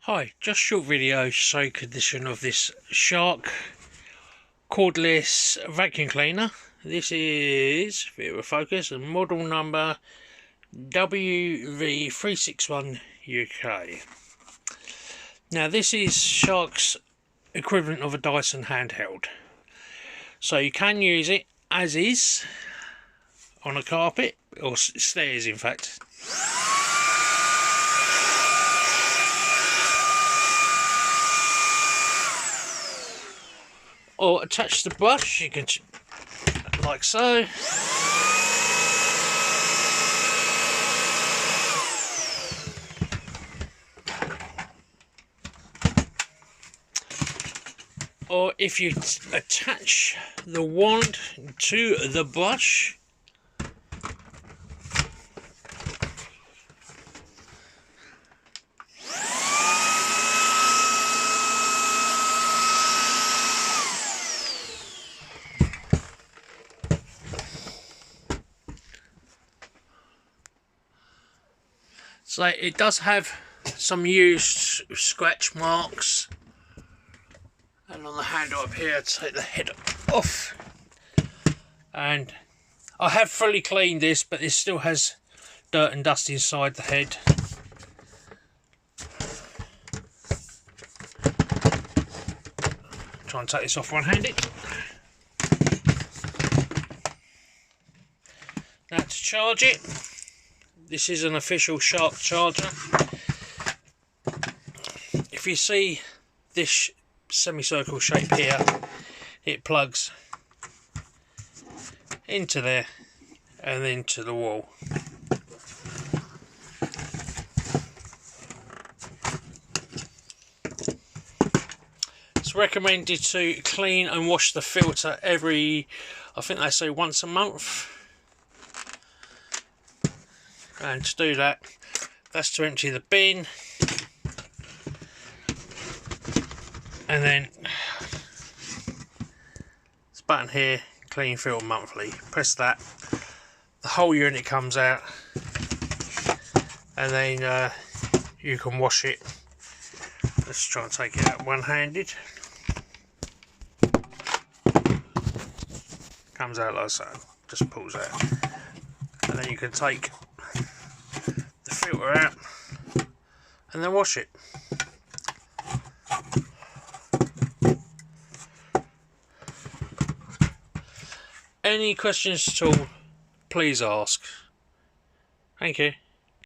Hi, just short video show condition of this Shark cordless vacuum cleaner. This is, if it will focus, a model number WV361UK. Now this is Shark's equivalent of a Dyson handheld. So you can use it as is on a carpet, or stairs in fact. Or attach the brush, you can, like so. Or if you attach the wand to the brush, so it does have some used scratch marks, and on the handle up here, take the head off. And I have fully cleaned this, but this still has dirt and dust inside the head. Try and take this off one-handed. Now to charge it, this is an official Shark charger. If you see this semicircle shape here, it plugs into there and then to the wall. It's recommended to clean and wash the filter every, I think they say once a month. And to do that, that's to empty the bin, and then this button here, clean filter monthly, press that, the whole unit comes out, and then you can wash it. Let's try and take it out one-handed. Comes out like so, just pulls out, and then you can take the filter out and then wash it. Any questions at all, please ask. Thank you.